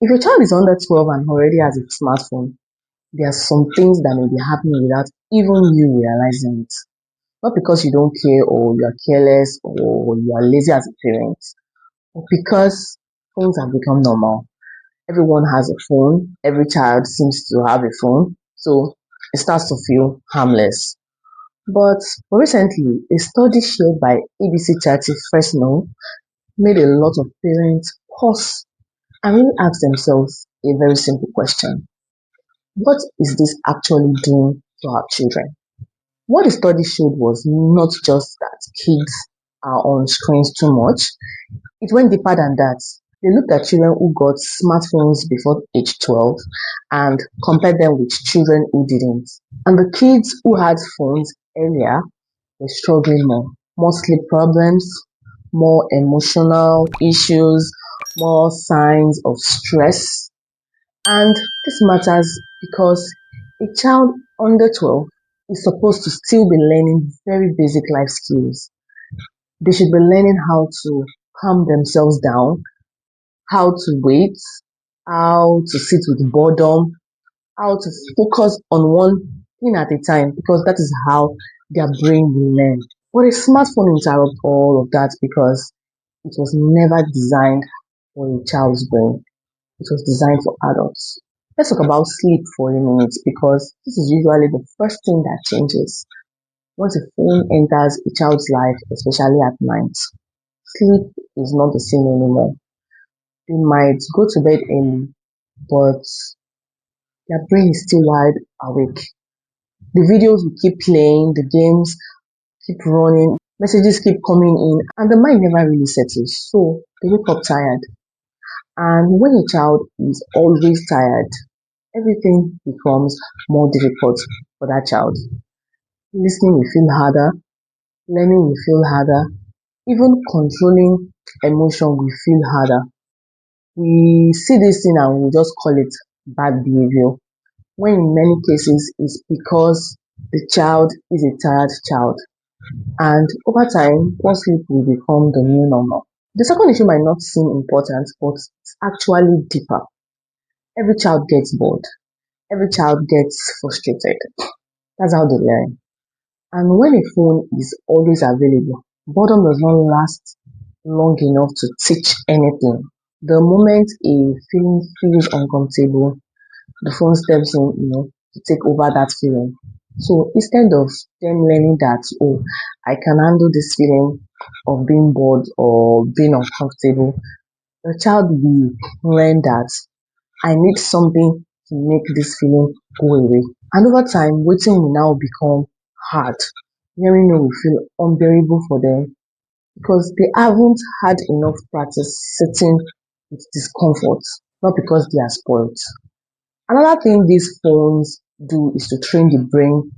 If your child is under 12 and already has a smartphone, there are some things that may be happening without even you realizing it. Not because you don't care or you are careless or you are lazy as a parent, but because phones have become normal. Everyone has a phone, every child seems to have a phone, so it starts to feel harmless. But recently, a study shared by ABC Charity Fresno made a lot of parents pause and really ask themselves a very simple question. What is this actually doing to our children? What the study showed was not just that kids are on screens too much, it went deeper than that. They looked at children who got smartphones before age 12 and compared them with children who didn't. And the kids who had phones earlier were struggling more. More sleep problems, more emotional issues, more signs of stress. And this matters because a child under 12 is supposed to still be learning very basic life skills. They should be learning how to calm themselves down, how to wait, how to sit with boredom, how to focus on one thing at a time because that is how their brain will learn. But a smartphone interrupts all of that because it was never designed for a child's brain. It was designed for adults. Let's talk about sleep for a minute because this is usually the first thing that changes. Once a phone enters a child's life, especially at night, sleep is not the same anymore. They might go to bed early, but their brain is still wide awake. The videos will keep playing, the games keep running, messages keep coming in, and the mind never really settles. So they wake up tired. And when a child is always tired, everything becomes more difficult for that child. Listening will feel harder, learning will feel harder, even controlling emotion will feel harder. We see this thing and we just call it bad behavior, when in many cases it's because the child is a tired child. And over time, poor sleep will become the new normal. The second issue might not seem important, but it's actually deeper. Every child gets bored. Every child gets frustrated. That's how they learn. And when a phone is always available, boredom does not last long enough to teach anything. The moment a feeling feels uncomfortable, the phone steps in, to take over that feeling. So instead of them learning that, oh, I can handle this feeling of being bored or being uncomfortable, the child will learn that I need something to make this feeling go away. And over time, waiting will now become hard. Hearing no will feel unbearable for them because they haven't had enough practice sitting with discomfort, not because they are spoiled. Another thing these phones do is to train the brain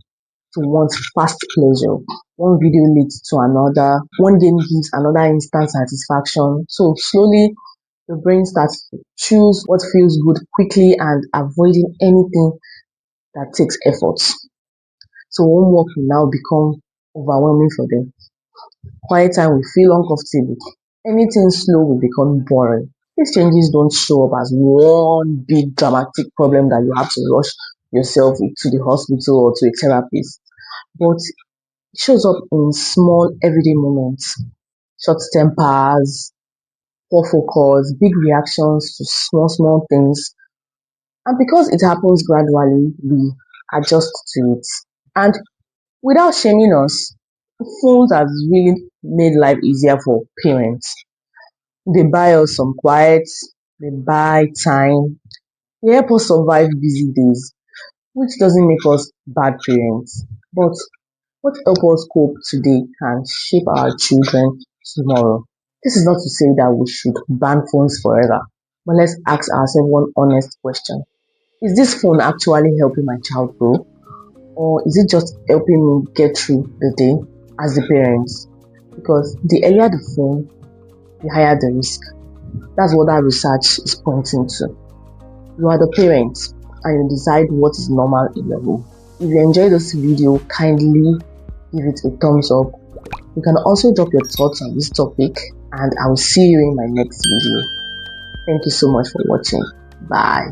to want fast pleasure. One video leads to another, one game gives another instant satisfaction. So slowly the brain starts to choose what feels good quickly and avoiding anything that takes effort. So homework will now become overwhelming for them. Quiet time will feel uncomfortable. Anything slow will become boring. These changes don't show up as one big dramatic problem that you have to rush yourself to the hospital or to a therapist, but it shows up in small everyday moments. Short tempers, poor focus, big reactions to small things. And because it happens gradually, we adjust to it. And without shaming us, phones has really made life easier for parents. They buy us some quiet, they buy time, they help us survive busy days, which doesn't make us bad parents. But what help us cope today can shape our children tomorrow. This is not to say that we should ban phones forever, but let's ask ourselves one honest question. Is this phone actually helping my child grow? Or is it just helping me get through the day as the parents? Because the earlier the phone, the higher the risk. That's what that research is pointing to. You are the parent and you decide what is normal in your home. If you enjoyed this video, kindly give it a thumbs up. You can also drop your thoughts on this topic and I will see you in my next video. Thank you so much for watching. Bye.